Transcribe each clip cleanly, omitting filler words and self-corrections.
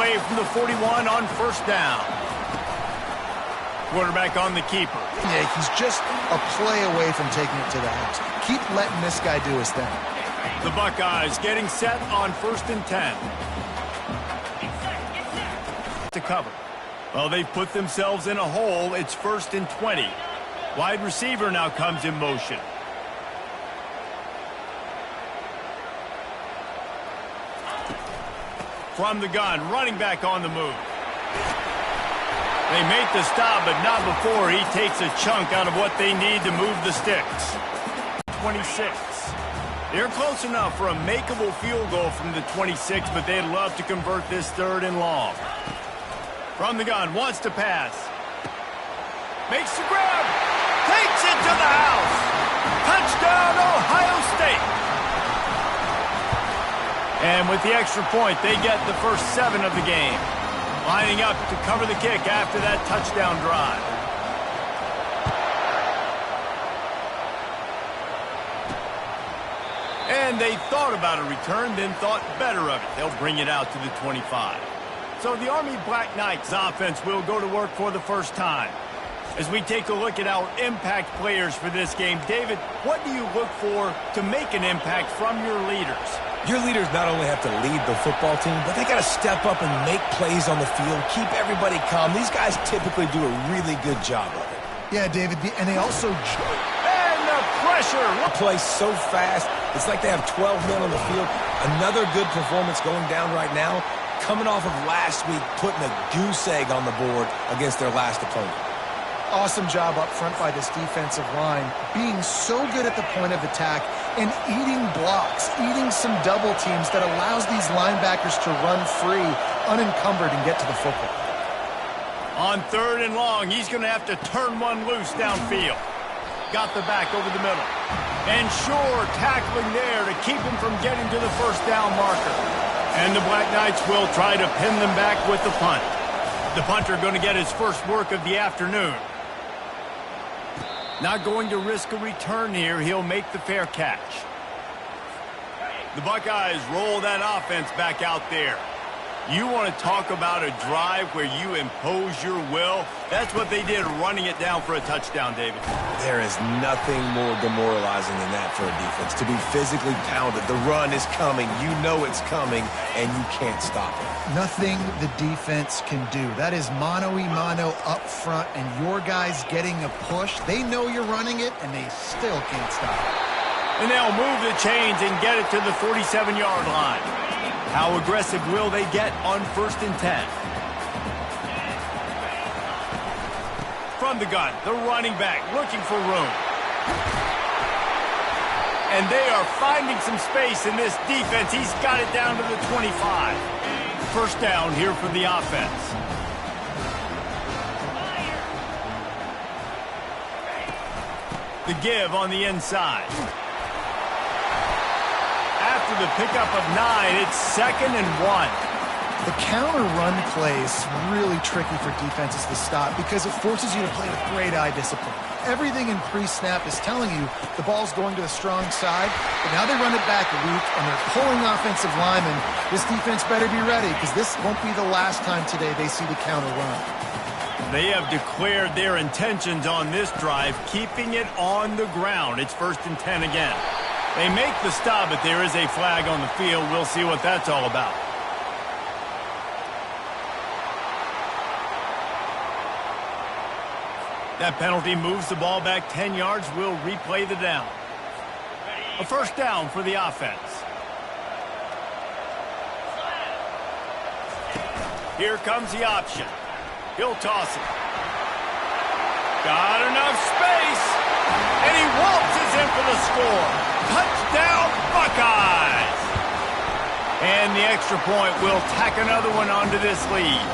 away from the 41 on first down. Quarterback on the keeper. Yeah, he's just a play away from taking it to the house. Keep letting this guy do his thing. The Buckeyes getting set on 1st and 10. To cover. Well, they've put themselves in a hole. It's 1st and 20. Wide receiver now comes in motion. From the gun, running back on the move. They make the stop, but not before he takes a chunk out of what they need to move the sticks. 26. They're close enough for a makeable field goal from the 26, but they'd love to convert this 3rd and long. From the gun, wants to pass. Makes the grab. Takes it to the house. Touchdown, Ohio State. And with the extra point, they get the first 7 of the game. Lining up to cover the kick after that touchdown drive. And they thought about a return, then thought better of it. They'll bring it out to the 25. So the Army Black Knights offense will go to work for the first time. As we take a look at our impact players for this game, David, what do you look for to make an impact from your leaders? Your leaders not only have to lead the football team, but they got to step up and make plays on the field, keep everybody calm. These guys typically do a really good job of it. Yeah, David, and they also... And the pressure! Play so fast, it's like they have 12 men on the field. Another good performance going down right now, coming off of last week, putting a goose egg on the board against their last opponent. Awesome job up front by this defensive line, being so good at the point of attack and eating blocks, eating some double teams that allows these linebackers to run free, unencumbered, and get to the football. On 3rd and long, he's going to have to turn one loose downfield. Got the back over the middle. And sure, tackling there to keep him from getting to the first down marker. And the Black Knights will try to pin them back with the punt. The punter going to get his first work of the afternoon. Not going to risk a return here. He'll make the fair catch. The Buckeyes roll that offense back out there. You want to talk about a drive where you impose your will? That's what they did, running it down for a touchdown, David. There is nothing more demoralizing than that for a defense. To be physically pounded, the run is coming, you know it's coming, and you can't stop it. Nothing the defense can do. That is mano-a-mano up front, and your guys getting a push. They know you're running it, and they still can't stop it. And they'll move the chains and get it to the 47-yard line. How aggressive will they get on 1st and 10? From the gun, the running back looking for room. And they are finding some space in this defense. He's got it down to the 25. First down here for the offense. The give on the inside. After the pickup of 9, it's 2nd and 1. The counter run play is really tricky for defenses to stop because it forces you to play with great eye discipline. Everything in pre-snap is telling you the ball's going to the strong side, but now they run it back weak, and they're pulling offensive linemen. This defense better be ready because this won't be the last time today they see the counter run. They have declared their intentions on this drive, keeping it on the ground. It's 1st and 10 again. They make the stop, but there is a flag on the field. We'll see what that's all about. That penalty moves the ball back 10 yards. We'll replay the down. A first down for the offense. Here comes the option. He'll toss it. Got enough space. And he waltzes in for the score. Touchdown, Buckeyes! And the extra point will tack another one onto this lead.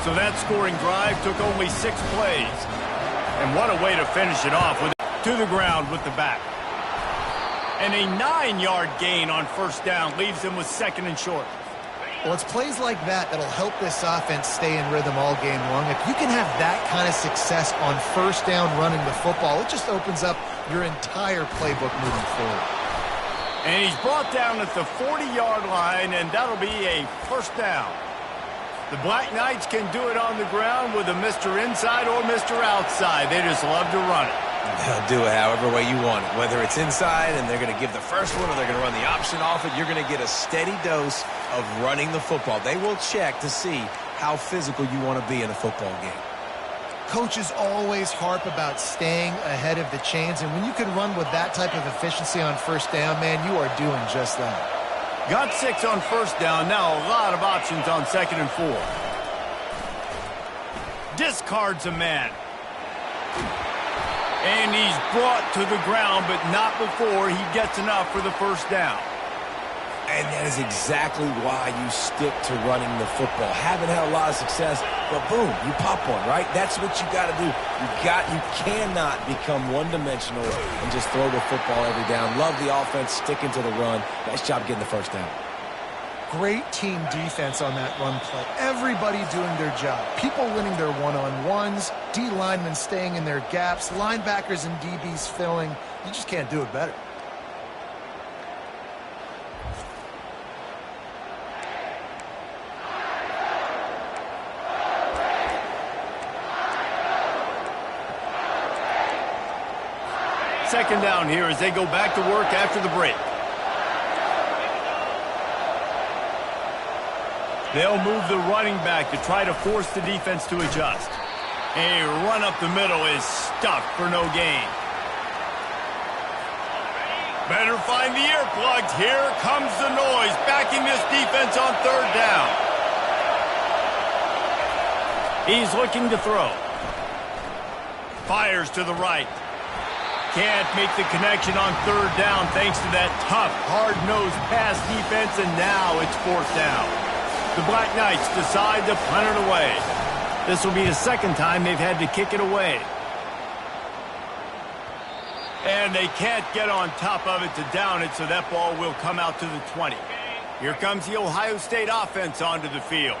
So that scoring drive took only 6 plays. And what a way to finish it off with it to the ground with the back. And a 9-yard gain on first down leaves them with 2nd and short. Well, it's plays like that that'll help this offense stay in rhythm all game long. If you can have that kind of success on first down running the football, it just opens up your entire playbook moving forward. And he's brought down at the 40-yard line, and that'll be a first down. The Black Knights can do it on the ground with a Mr. Inside or Mr. Outside. They just love to run it. They'll do it however way you want it. Whether it's inside and they're going to give the first one or they're going to run the option off it, you're going to get a steady dose of running the football. They will check to see how physical you want to be in a football game. Coaches always harp about staying ahead of the chains, and when you can run with that type of efficiency on first down, man, you are doing just that. Got 6 on first down. Now a lot of options on 2nd and 4. Discards a man. And he's brought to the ground, but not before he gets enough for the first down. And that is exactly why you stick to running the football. Haven't had a lot of success, but boom, you pop one, right? That's what you got to do. You cannot become one-dimensional and just throw the football every down. Love the offense, sticking to the run. Nice job getting the first down. Great team defense on that run play. Everybody doing their job. People winning their one-on-ones, D linemen staying in their gaps, linebackers and DBs filling. You just can't do it better. Second down here as they go back to work after the break. They'll move the running back to try to force the defense to adjust. A run up the middle is stuffed for no gain. Better find the earplugs. Here comes the noise, backing this defense on 3rd down. He's looking to throw. Fires to the right. Can't make the connection on 3rd down thanks to that tough, hard-nosed pass defense, and now it's 4th down. The Black Knights decide to punt it away. This will be the 2nd time they've had to kick it away. And they can't get on top of it to down it, so that ball will come out to the 20. Here comes the Ohio State offense onto the field.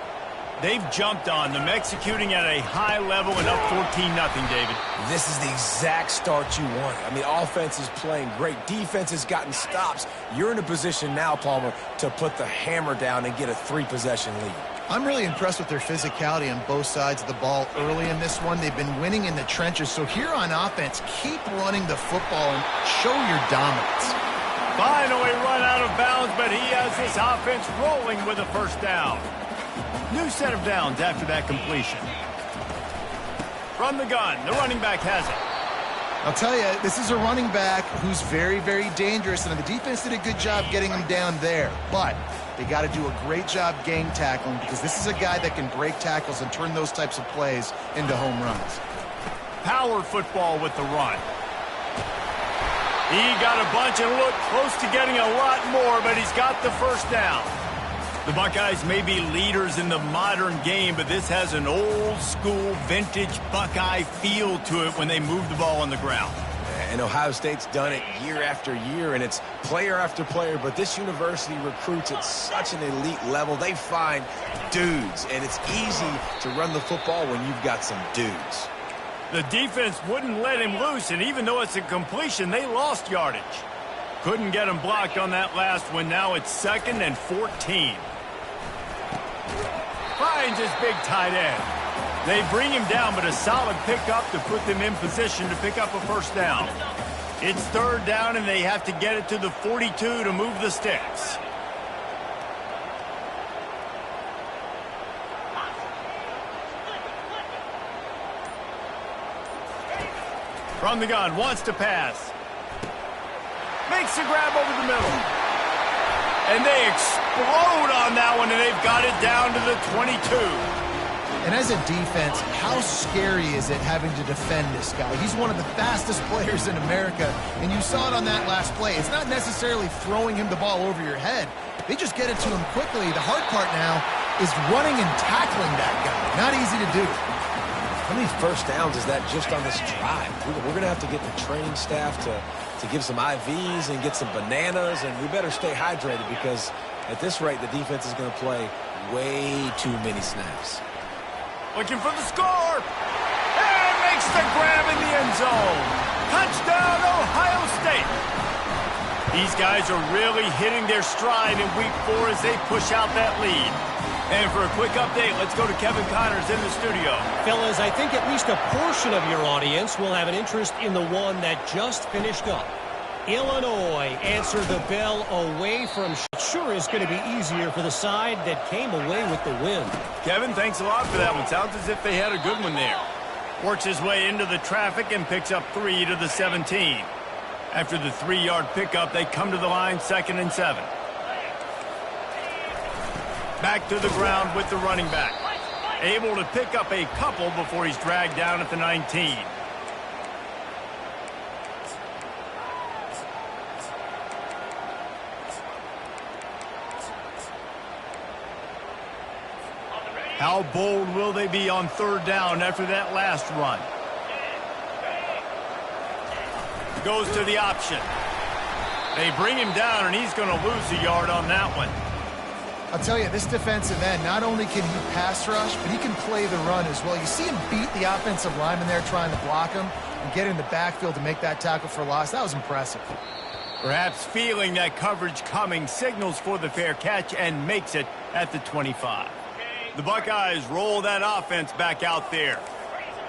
They've jumped on them, executing at a high level and up 14-0, David. This is the exact start you want. I mean, offense is playing great. Defense has gotten stops. You're in a position now, Palmer, to put the hammer down and get a 3-possession lead. I'm really impressed with their physicality on both sides of the ball early in this one. They've been winning in the trenches. So here on offense, keep running the football and show your dominance. Finally run out of bounds, but he has this offense rolling with a first down. New set of downs after that completion. From the gun, the running back has it. I'll tell you, this is a running back who's very, very dangerous, and the defense did a good job getting him down there. But they got to do a great job game tackling, because this is a guy that can break tackles and turn those types of plays into home runs. Power football with the run. He got a bunch and looked close to getting a lot more, but he's got the first down. The Buckeyes may be leaders in the modern game, but this has an old-school, vintage Buckeye feel to it when they move the ball on the ground. And Ohio State's done it year after year, and it's player after player, but this university recruits at such an elite level. They find dudes, and it's easy to run the football when you've got some dudes. The defense wouldn't let him loose, and even though it's a completion, they lost yardage. Couldn't get him blocked on that last one. Now it's 2nd and 14. Finds his big tight end. They bring him down, but a solid pickup to put them in position to pick up a first down. It's 3rd down, and they have to get it to the 42 to move the sticks. From the gun, wants to pass. Makes the grab over the middle. And they explode on that one, and they've got it down to the 22. And as a defense, how scary is it having to defend this guy? He's one of the fastest players in America, and you saw it on that last play. It's not necessarily throwing him the ball over your head. They just get it to him quickly. The hard part now is running and tackling that guy. Not easy to do. How many first downs is that just on this drive? We're going to have to get the training staff to give some IVs and get some bananas, and we better stay hydrated because at this rate, the defense is going to play way too many snaps. Looking for the score. And makes the grab in the end zone. Touchdown, Ohio State. These guys are really hitting their stride in week 4 as they push out that lead. And for a quick update, let's go to Kevin Connors in the studio. Fellas, I think at least a portion of your audience will have an interest in the one that just finished up. Illinois answered the bell away from sure is going to be easier for the side that came away with the win. Kevin, thanks a lot for that one. Sounds as if they had a good one there. Works his way into the traffic and picks up 3 to the 17. After the 3-yard pickup, they come to the line 2nd and 7. Back to the ground with the running back. Able to pick up a couple before he's dragged down at the 19. How bold will they be on 3rd down after that last run? Goes to the option. They bring him down, and he's going to lose a yard on that one. I'll tell you, this defensive end, not only can he pass rush, but he can play the run as well. You see him beat the offensive lineman there trying to block him and get in the backfield to make that tackle for loss. That was impressive. Perhaps feeling that coverage coming, signals for the fair catch and makes it at the 25. The Buckeyes roll that offense back out there.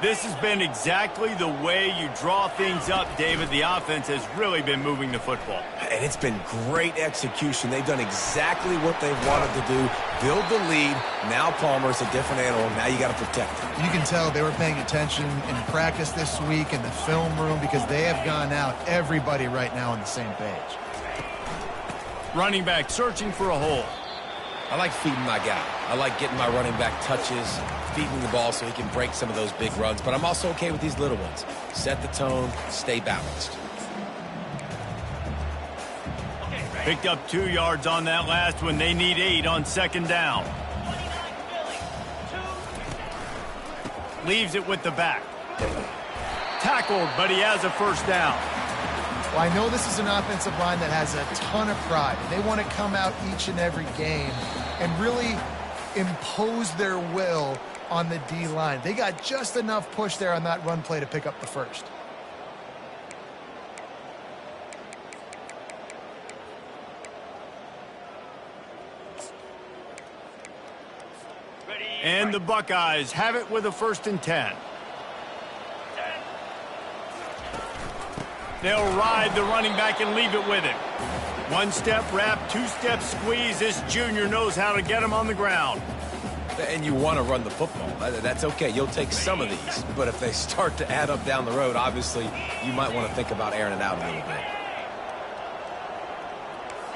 This has been exactly the way you draw things up, David. The offense has really been moving the football. And it's been great execution. They've done exactly what they've wanted to do. Build the lead. Now Palmer's a different animal. Now you got to protect him. You can tell they were paying attention in practice this week in the film room because they have gone out, everybody right now on the same page. Running back searching for a hole. I like feeding my guy. I like getting my running back touches, feeding the ball so he can break some of those big runs. But I'm also okay with these little ones. Set the tone, stay balanced. Picked up 2 yards on that last one. They need 8 on 2nd down. Leaves it with the back. Tackled, but he has a 1st down. Well, I know this is an offensive line that has a ton of pride. They want to come out each and every game and really impose their will on the D-line. They got just enough push there on that run play to pick up the 1st. And the Buckeyes have it with a 1st and 10. They'll ride the running back and leave it with him. 1-step wrap, 2-step squeeze. This junior knows how to get him on the ground. And you want to run the football. That's okay. You'll take some of these. But if they start to add up down the road, obviously, you might want to think about airing it out a little bit.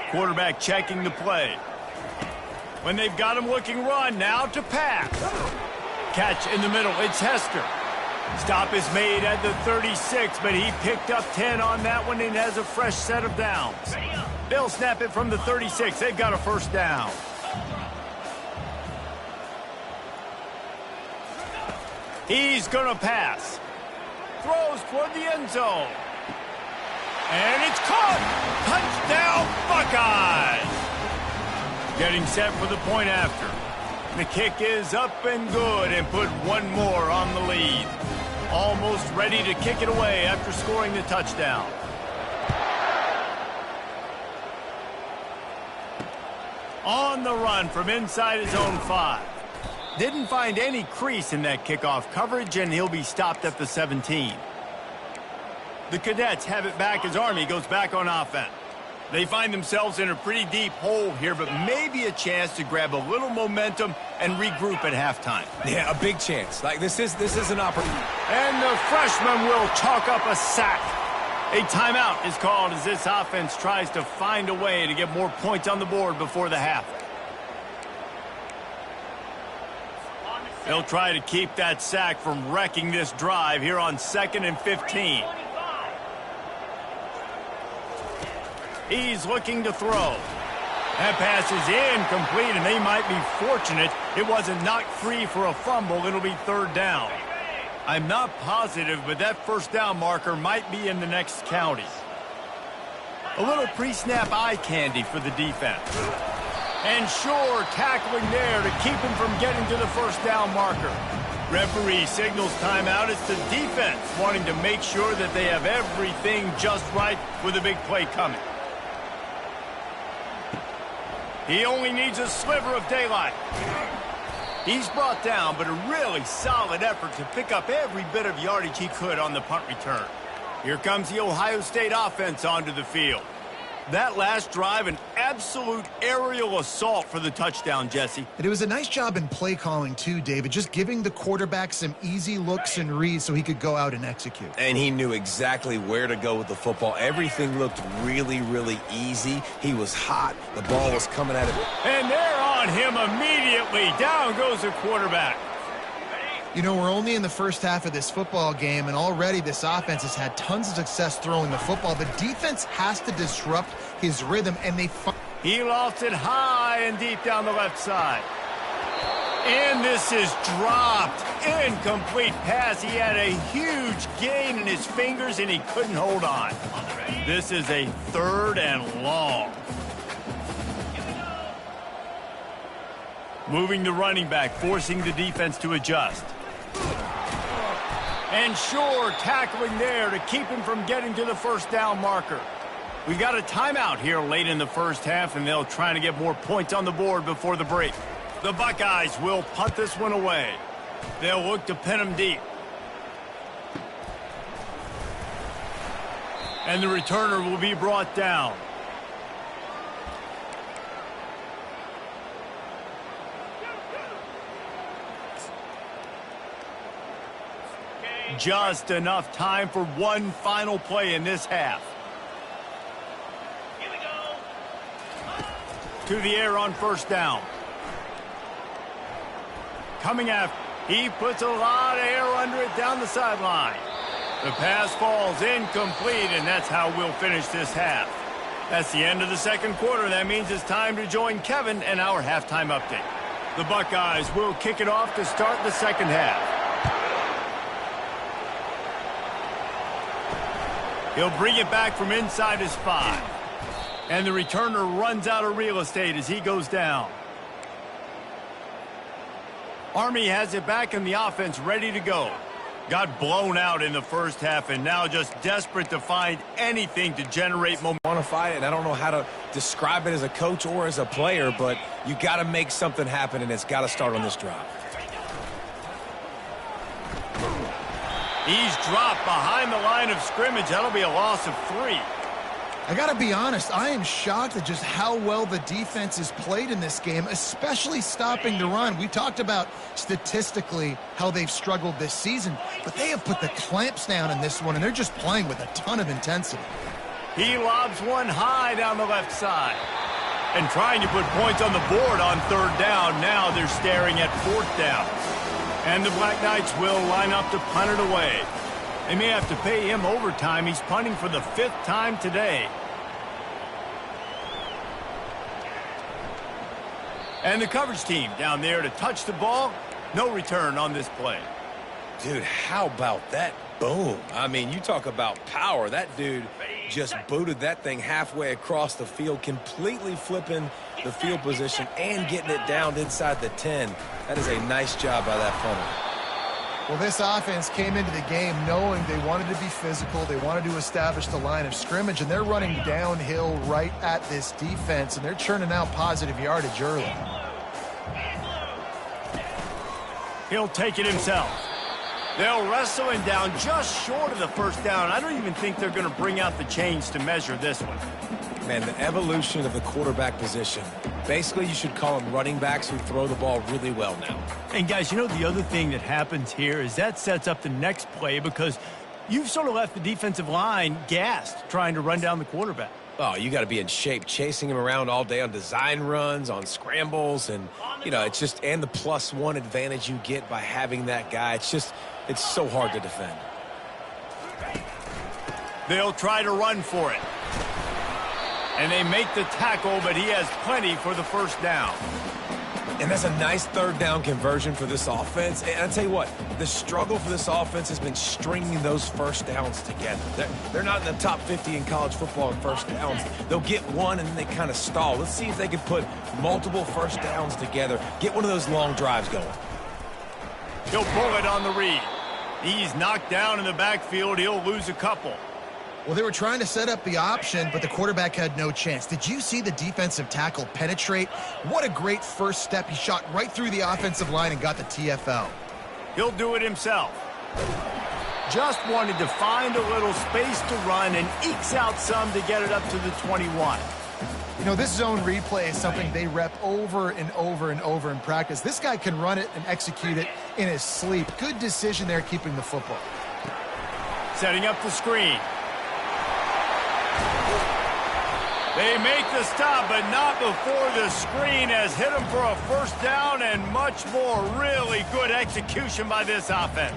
Quarterback checking the play. When they've got him looking run, now to pass. Catch in the middle. It's Hester. Stop is made at the 36, but he picked up 10 on that one and has a fresh set of downs. They'll snap it from the 36. They've got a 1st down. He's going to pass. Throws toward the end zone. And it's caught. Touchdown, Buckeyes. Getting set for the point after. The kick is up and good and put one more on the lead. Almost ready to kick it away after scoring the touchdown. On the run from inside his own 5. Didn't find any crease in that kickoff coverage, and he'll be stopped at the 17. The Cadets have it back as Army goes back on offense. They find themselves in a pretty deep hole here, but maybe a chance to grab a little momentum and regroup at halftime. Yeah, a big chance. Like this is an opportunity. And the freshman will chalk up a sack. A timeout is called as this offense tries to find a way to get more points on the board before the half. They'll try to keep that sack from wrecking this drive here on 2nd and 15. He's looking to throw. That pass is incomplete, and they might be fortunate it wasn't knocked free for a fumble. It'll be 3rd down. I'm not positive, but that 1st down marker might be in the next county. A little pre-snap eye candy for the defense. And sure, tackling there to keep him from getting to the 1st down marker. Referee signals timeout. It's the defense wanting to make sure that they have everything just right with a big play coming. He only needs a sliver of daylight. He's brought down, but a really solid effort to pick up every bit of yardage he could on the punt return. Here comes the Ohio State offense onto the field. That last drive, an absolute aerial assault for the touchdown, Jesse. And it was a nice job in play calling, too, David, just giving the quarterback some easy looks and reads so he could go out and execute. And he knew exactly where to go with the football. Everything looked really, really easy. He was hot. The ball was coming at him. And they're on him immediately. Down goes the quarterback. You know, we're only in the first half of this football game, and already this offense has had tons of success throwing the football. The defense has to disrupt his rhythm, and he lofts it high and deep down the left side. And this is dropped. Incomplete pass. He had a huge gain in his fingers, and he couldn't hold on. This is a 3rd and long. Moving the running back, forcing the defense to adjust. And sure, tackling there to keep him from getting to the first down marker. We got a timeout here late in the first half, and they'll try to get more points on the board before the break. The Buckeyes will punt this one away. They'll look to pin him deep. And the returner will be brought down. Just enough time for one final play in this half. Here we go. To the air on first down. Coming after. He puts a lot of air under it down the sideline. The pass falls incomplete, and that's how we'll finish this half. That's the end of the second quarter. That means it's time to join Kevin and our halftime update. The Buckeyes will kick it off to start the second half. He'll bring it back from inside his 5. And the returner runs out of real estate as he goes down. Army has it back in the offense ready to go. Got blown out in the first half and now just desperate to find anything to generate momentum. Quantify it, and I don't know how to describe it as a coach or as a player, but you got to make something happen, and it's got to start on this drive. He's dropped behind the line of scrimmage. That'll be a loss of 3. I got to be honest, I am shocked at just how well the defense has played in this game, especially stopping the run. We talked about statistically how they've struggled this season, but they have put the clamps down in this one, and they're just playing with a ton of intensity. He lobs one high down the left side. And trying to put points on the board on 3rd down. Now they're staring at 4th down. And the Black Knights will line up to punt it away. They may have to pay him overtime. He's punting for the 5th time today. And the coverage team down there to touch the ball. No return on this play. Dude, how about that boom? I mean, you talk about power. That dude just booted that thing halfway across the field, completely flipping the field position and getting it down inside the 10. That is a nice job by that punter. Well, this offense came into the game knowing they wanted to be physical. They wanted to establish the line of scrimmage, and they're running downhill right at this defense, and they're churning out positive yardage early. He'll take it himself. They'll wrestle him down just short of the first down. I don't even think they're going to bring out the chains to measure this one. Man, the evolution of the quarterback position. Basically, you should call them running backs who throw the ball really well now. And, guys, you know the other thing that happens here is that sets up the next play because you've sort of left the defensive line gassed trying to run down the quarterback. Oh, you got to be in shape, chasing him around all day on design runs, on scrambles, and, you know, it's just, and the +1 advantage you get by having that guy. It's just, it's so hard to defend. They'll try to run for it. And they make the tackle, but he has plenty for the first down. And that's a nice 3rd down conversion for this offense. And I'll tell you what, the struggle for this offense has been stringing those first downs together. They're not in the top 50 in college football in first downs. They'll get one and then they kind of stall. Let's see if they can put multiple first downs together, get one of those long drives going. He'll pull it on the read. He's knocked down in the backfield. He'll lose a couple. Well, they were trying to set up the option, but the quarterback had no chance. Did you see the defensive tackle penetrate? What a great first step. He shot right through the offensive line and got the TFL. He'll do it himself. Just wanted to find a little space to run and ekes out some to get it up to the 21. You know, this zone replay is something they rep over and over and over in practice. This guy can run it and execute it in his sleep. Good decision there keeping the football. Setting up the screen. They make the stop, but not before the screen has hit him for a first down and much more. Really good execution by this offense.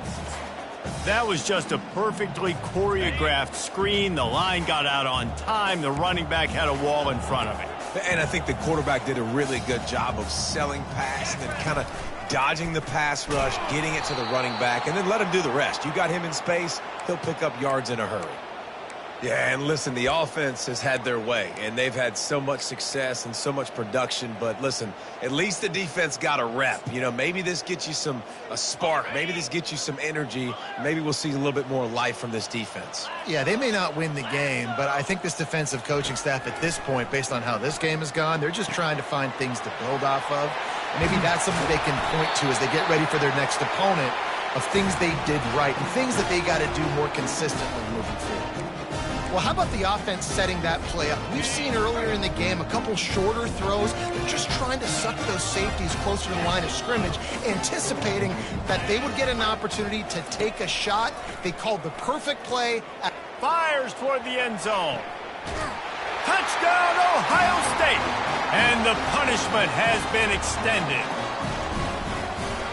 That was just a perfectly choreographed screen. The line got out on time. The running back had a wall in front of it. And I think the quarterback did a really good job of selling past and kind of dodging the pass rush, getting it to the running back, and then let him do the rest. You got him in space, he'll pick up yards in a hurry. Yeah, and listen, the offense has had their way, and they've had so much success and so much production. But listen, at least the defense got a rep. You know, maybe this gets you a spark. Maybe this gets you some energy. Maybe we'll see a little bit more life from this defense. Yeah, they may not win the game, but I think this defensive coaching staff at this point, based on how this game has gone, they're just trying to find things to build off of. Maybe that's something they can point to as they get ready for their next opponent, of things they did right and things that they got to do more consistently moving forward. Well, how about the offense setting that play up? We've seen earlier in the game a couple shorter throws. They're just trying to suck those safeties closer to the line of scrimmage, anticipating that they would get an opportunity to take a shot. They called the perfect play. Fires toward the end zone. Touchdown, Ohio State! And the punishment has been extended.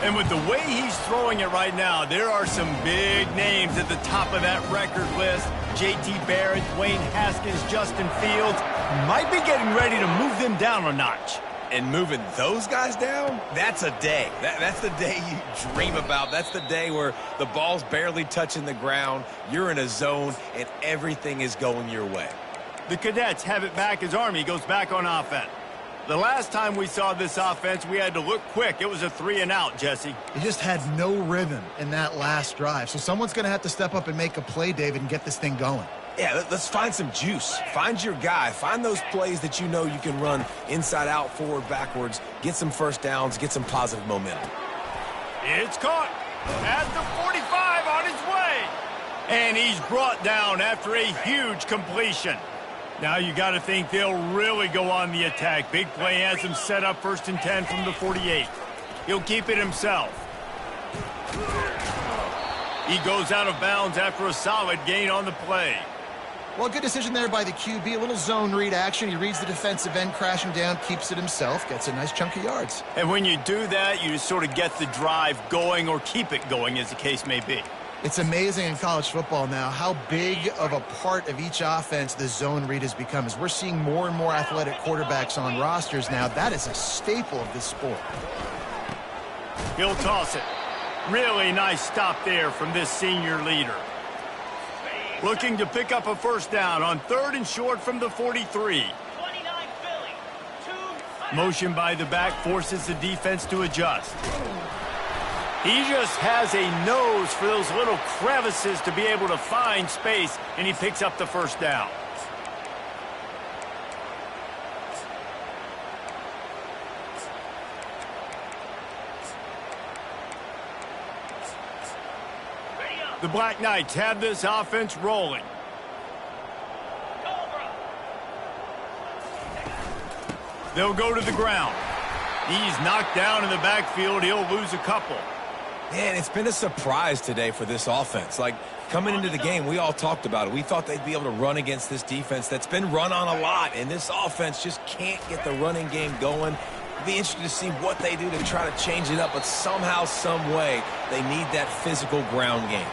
And with the way he's throwing it right now, there are some big names at the top of that record list. J.T. Barrett, Dwayne Haskins, Justin Fields might be getting ready to move them down a notch. And moving those guys down, that's a day. That's the day you dream about. That's the day where the ball's barely touching the ground, you're in a zone, and everything is going your way. The Cadets have it back as Army goes back on offense. The last time we saw this offense, we had to look quick. It was a 3-and-out, Jesse. They just had no rhythm in that last drive. So someone's going to have to step up and make a play, David, and get this thing going. Yeah, let's find some juice. Find your guy. Find those plays that you know you can run inside out, forward, backwards. Get some first downs. Get some positive momentum. It's caught at the 45 on his way. And he's brought down after a huge completion. Now you got to think they'll really go on the attack. Big play has him set up 1st and 10 from the 48. He'll keep it himself. He goes out of bounds after a solid gain on the play. Well, good decision there by the QB. A little zone read action. He reads the defensive end crashing down, keeps it himself, gets a nice chunk of yards. And when you do that, you sort of get the drive going or keep it going, as the case may be. It's amazing in college football now how big of a part of each offense the zone read has become. As we're seeing more and more athletic quarterbacks on rosters now, that is a staple of this sport. He'll toss it. Really nice stop there from this senior leader. Looking to pick up a first down on 3rd and short from the 43. Motion by the back forces the defense to adjust. He just has a nose for those little crevices to be able to find space, and he picks up the first down. The Black Knights have this offense rolling. They'll go to the ground. He's knocked down in the backfield. He'll lose a couple. Man, it's been a surprise today for this offense. Like, coming into the game, we all talked about it. We thought they'd be able to run against this defense that's been run on a lot, and this offense just can't get the running game going. It'll be interesting to see what they do to try to change it up, but somehow, some way, they need that physical ground game.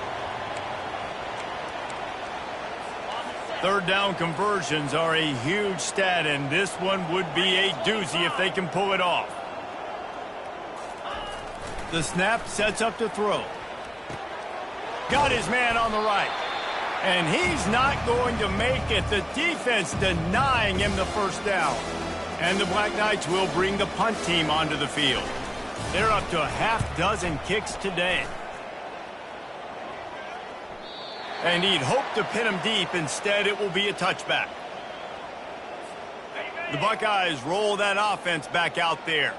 3rd down conversions are a huge stat, and this one would be a doozy if they can pull it off. The snap sets up to throw. Got his man on the right. And he's not going to make it. The defense denying him the first down. And the Black Knights will bring the punt team onto the field. They're up to a half dozen kicks today. And he'd hope to pin him deep. Instead, it will be a touchback. The Buckeyes roll that offense back out there.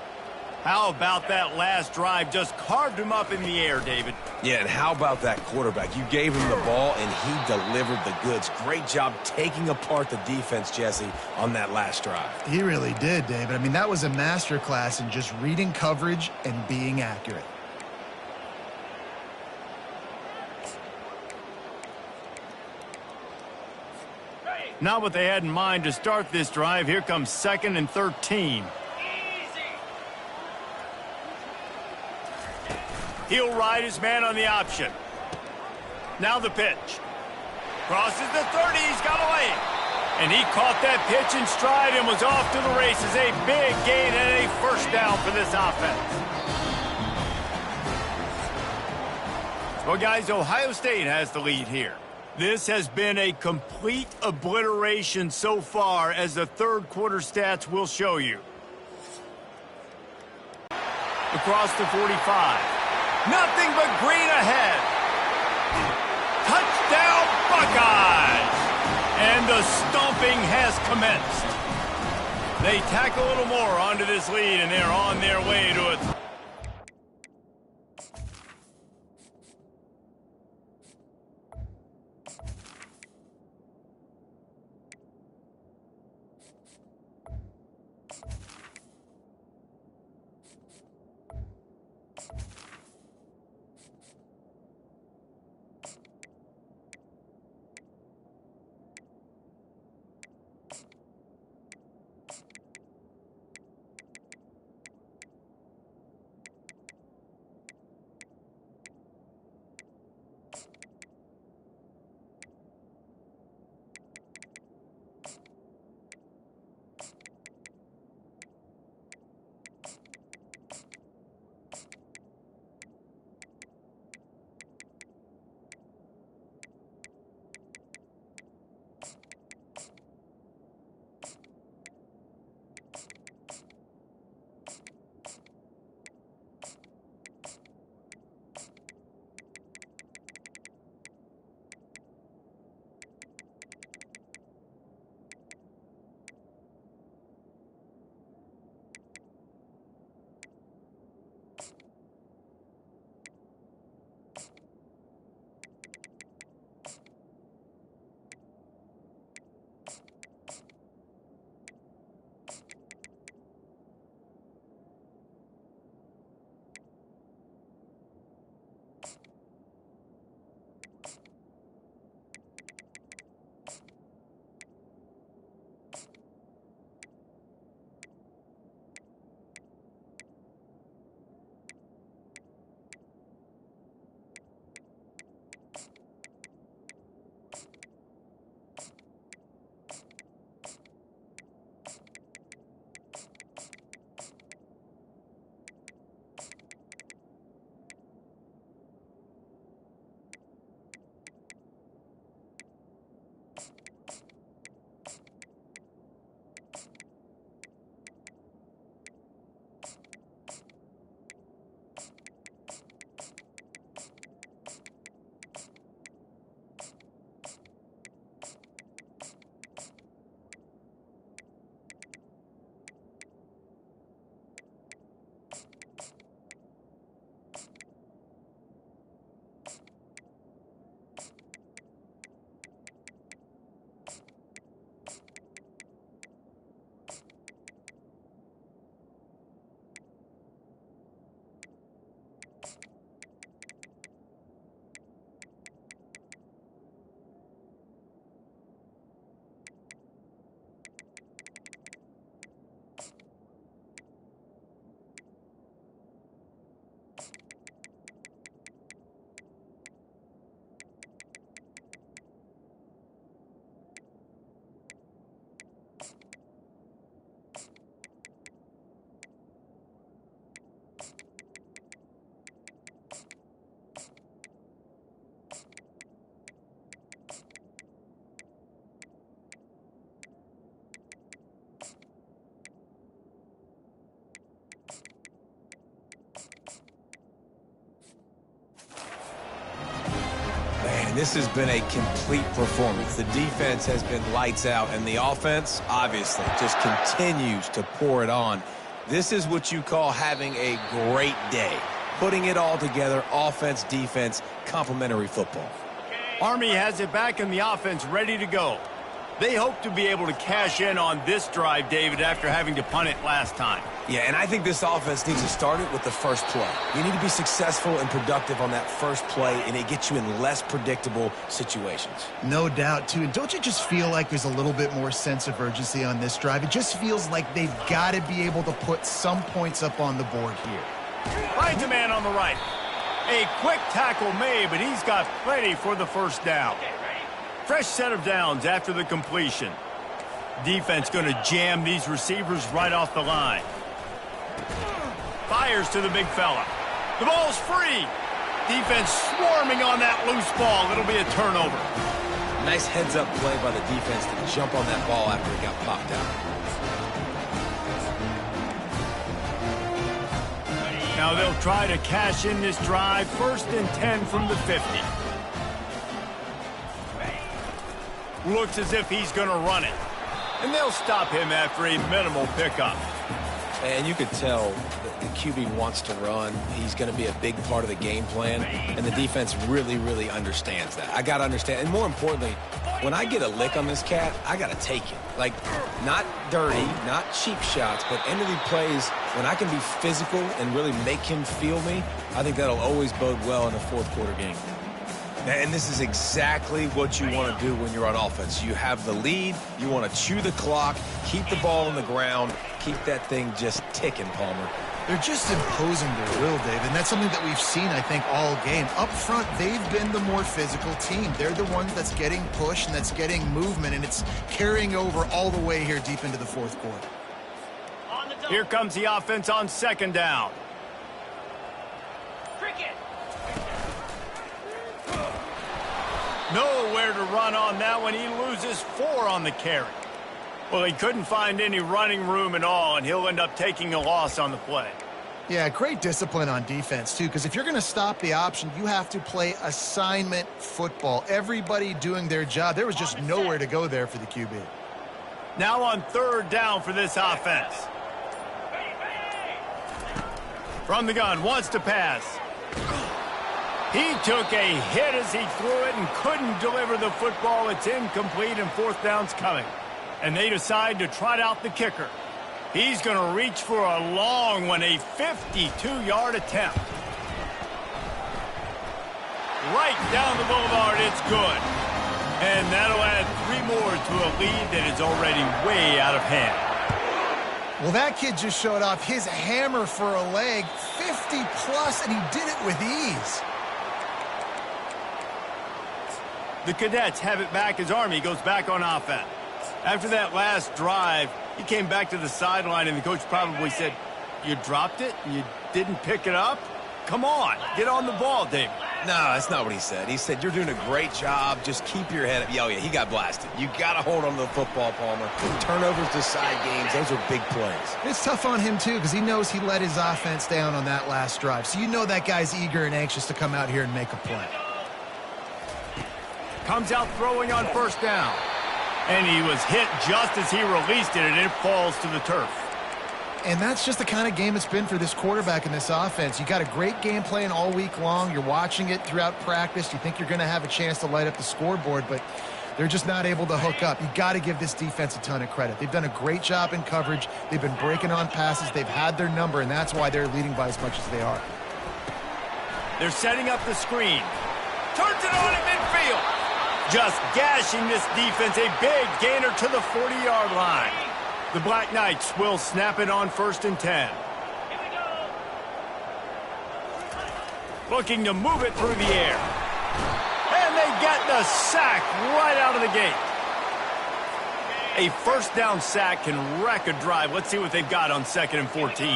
How about that last drive? Just carved him up in the air, David. Yeah, and how about that quarterback? You gave him the ball, and he delivered the goods. Great job taking apart the defense, Jesse, on that last drive. He really did, David. I mean, that was a masterclass in just reading coverage and being accurate. Not what they had in mind to start this drive. Here comes 2nd and 13. He'll ride his man on the option. Now the pitch. Crosses the 30. He's got away. And he caught that pitch in stride and was off to the races. A big gain and a first down for this offense. Well, guys, Ohio State has the lead here. This has been a complete obliteration so far, as the third quarter stats will show you. Across the 45. Nothing but green ahead. Touchdown, Buckeyes! And the stomping has commenced. They tack a little more onto this lead, and they're on their way to it. this has been a complete performance. The defense has been lights out, and the offense, obviously, just continues to pour it on. This is what you call having a great day. Putting it all together, offense, defense, complementary football. Army has it back in the offense ready to go. They hope to be able to cash in on this drive, David, after having to punt it last time. Yeah, and I think this offense needs to start it with the first play. You need to be successful and productive on that first play, and it gets you in less predictable situations. No doubt, too. And don't you just feel like there's a little bit more sense of urgency on this drive? It just feels like they've got to be able to put some points up on the board here. Finds a man on the right. A quick tackle made, but he's got plenty for the first down. Fresh set of downs after the completion. Defense going to jam these receivers right off the line. Fires to the big fella. The ball's free. Defense swarming on that loose ball. It'll be a turnover. Nice heads-up play by the defense to jump on that ball after it got popped out. Now they'll try to cash in this drive. 1st and 10 from the 50. Looks as if he's going to run it. And they'll stop him after a minimal pickup. And you could tell the QB wants to run. He's going to be a big part of the game plan. And the defense really, really understands that. I got to understand. And more importantly, when I get a lick on this cat, I got to take it. Like, not dirty, not cheap shots, but end of the plays, when I can be physical and really make him feel me, I think that'll always bode well in a fourth quarter game. And this is exactly what you want to do when you're on offense. You have the lead. You want to chew the clock, keep the ball on the ground, keep that thing just ticking, Palmer. They're just imposing their will, Dave, and that's something that we've seen, I think, all game. Up front, they've been the more physical team. They're the one that's getting pushed and that's getting movement, and it's carrying over all the way here deep into the fourth quarter. Here comes the offense on 2nd down. Nowhere to run on that one. He loses 4 on the carry. Well, he couldn't find any running room at all, and he'll end up taking a loss on the play. Yeah, great discipline on defense, too, because if you're going to stop the option, you have to play assignment football. Everybody doing their job. There was just nowhere to go there for the QB. Now on 3rd down for this offense. From the gun, wants to pass. He took a hit as he threw it and couldn't deliver the football. It's incomplete and 4th down's coming. And they decide to trot out the kicker. He's going to reach for a long one, a 52-yard attempt. Right down the boulevard, it's good. And that'll add 3 more to a lead that is already way out of hand. Well, that kid just showed off his hammer for a leg, 50-plus, and he did it with ease. The Cadets have it back as Army goes back on offense. After that last drive, he came back to the sideline, and the coach probably said, "You dropped it? You didn't pick it up? Come on, get on the ball, David." No, that's not what he said. He said, "You're doing a great job. Just keep your head up." Oh, yeah, he got blasted. You got to hold on to the football, Palmer. Turnovers decide games. Those are big plays. It's tough on him, too, because he knows he let his offense down on that last drive. So you know that guy's eager and anxious to come out here and make a play. Comes out throwing on 1st down. And he was hit just as he released it, and it falls to the turf. And that's just the kind of game it's been for this quarterback in this offense. You got a great game plan all week long. You're watching it throughout practice. You think you're going to have a chance to light up the scoreboard, but they're just not able to hook up. You got to give this defense a ton of credit. They've done a great job in coverage. They've been breaking on passes. They've had their number, and that's why they're leading by as much as they are. They're setting up the screen. Turns it on in midfield. Just gashing this defense, a big gainer to the 40-yard line. The Black Knights will snap it on 1st and 10. Looking to move it through the air. And they get the sack right out of the gate. A 1st down sack can wreck a drive. Let's see what they've got on 2nd and 14.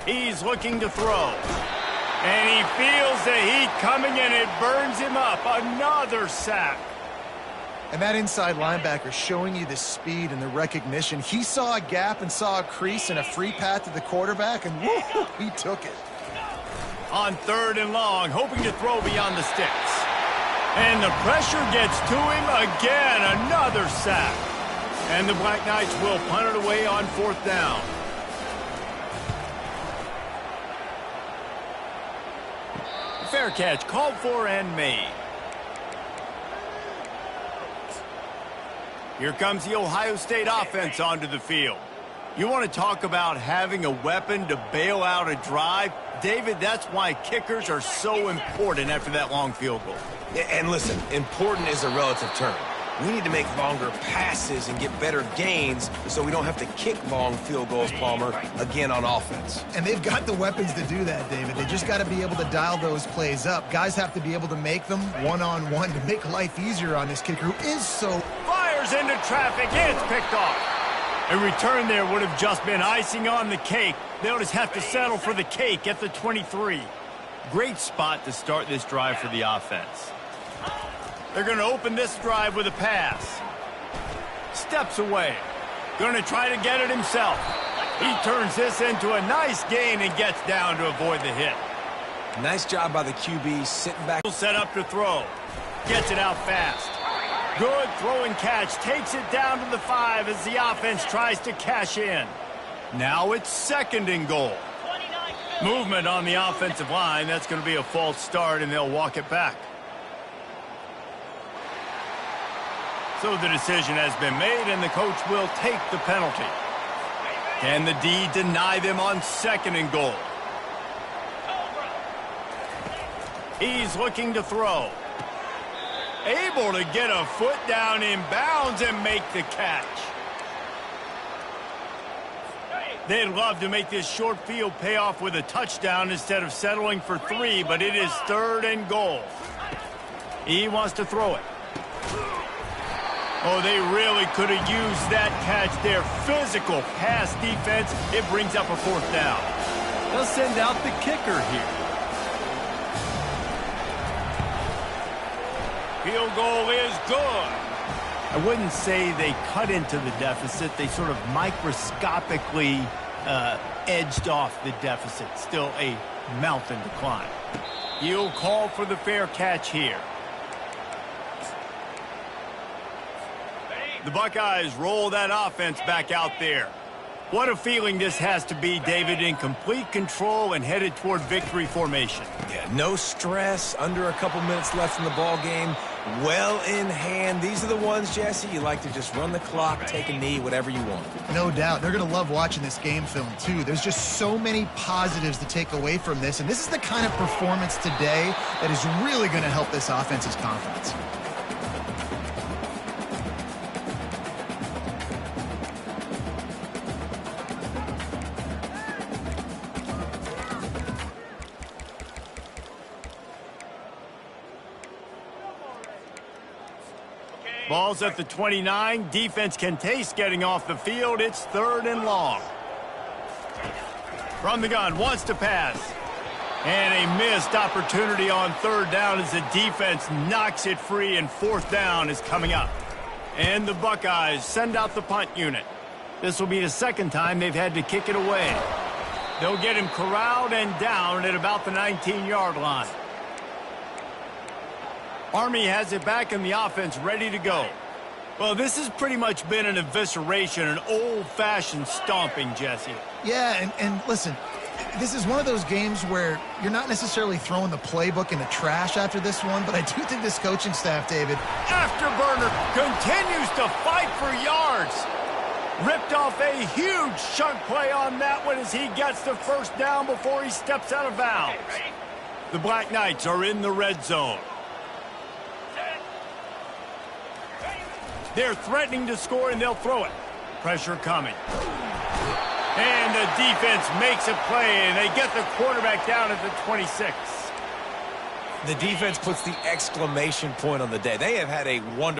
He's looking to throw. And he feels the heat coming, and it burns him up. Another sack. And that inside linebacker showing you the speed and the recognition. He saw a gap and saw a crease and a free path to the quarterback, and woo, he took it. on 3rd and long, hoping to throw beyond the sticks. And the pressure gets to him again, another sack. And the Black Knights will punt it away on 4th down. Fair catch called for and made. Here comes the Ohio State offense onto the field. You want to talk about having a weapon to bail out a drive? David, that's why kickers are so important after that long field goal. And listen, important is a relative term. We need to make longer passes and get better gains so we don't have to kick long field goals, Palmer, again on offense. And they've got the weapons to do that, David. They just got to be able to dial those plays up. Guys have to be able to make them one-on-one to make life easier on this kicker who is so... Fires into traffic. It's picked off. A return there would have just been icing on the cake. They'll just have to settle for the cake at the 23. Great spot to start this drive for the offense. They're going to open this drive with a pass. Steps away. Going to try to get it himself. He turns this into a nice gain and gets down to avoid the hit. Nice job by the QB sitting back. Set up to throw. Gets it out fast. Good throw and catch. Takes it down to the 5 as the offense tries to cash in. Now it's 2nd and goal. Movement on the offensive line. That's going to be a false start, and they'll walk it back. So the decision has been made, and the coach will take the penalty. Can the D deny them on 2nd and goal? He's looking to throw. Able to get a foot down in bounds and make the catch. They'd love to make this short field pay off with a touchdown instead of settling for 3, but it is 3rd and goal. He wants to throw it. Oh, they really could have used that catch there. Physical pass defense. It brings up a 4th down. They'll send out the kicker here. Field goal is good. I wouldn't say they cut into the deficit. They sort of microscopically edged off the deficit. Still a mountain to climb. He'll call for the fair catch here. The Buckeyes roll that offense back out there. What a feeling this has to be, David, in complete control and headed toward victory formation. Yeah, no stress, under a couple minutes left in the ball game, well in hand. These are the ones, Jesse, you like to just run the clock, take a knee, whatever you want. No doubt. They're going to love watching this game film, too. There's just so many positives to take away from this, and this is the kind of performance today that is really going to help this offense's confidence. Ball's at the 29. Defense can taste getting off the field. It's 3rd and long. From the gun, wants to pass. And a missed opportunity on 3rd down as the defense knocks it free, and 4th down is coming up. And the Buckeyes send out the punt unit. This will be the 2nd time they've had to kick it away. They'll get him corralled and down at about the 19-yard line. Army has it back in the offense ready to go. Well, this has pretty much been an evisceration, an old-fashioned stomping, Jesse. Yeah, and listen, this is one of those games where you're not necessarily throwing the playbook in the trash after this one, but I do think this coaching staff, David... Afterburner continues to fight for yards. Ripped off a huge chunk play on that one as he gets the 1st down before he steps out of bounds. The Black Knights are in the red zone. They're threatening to score, and they'll throw it. Pressure coming. And the defense makes a play, and they get the quarterback down at the 26. The defense puts the exclamation point on the day. They have had a wonderful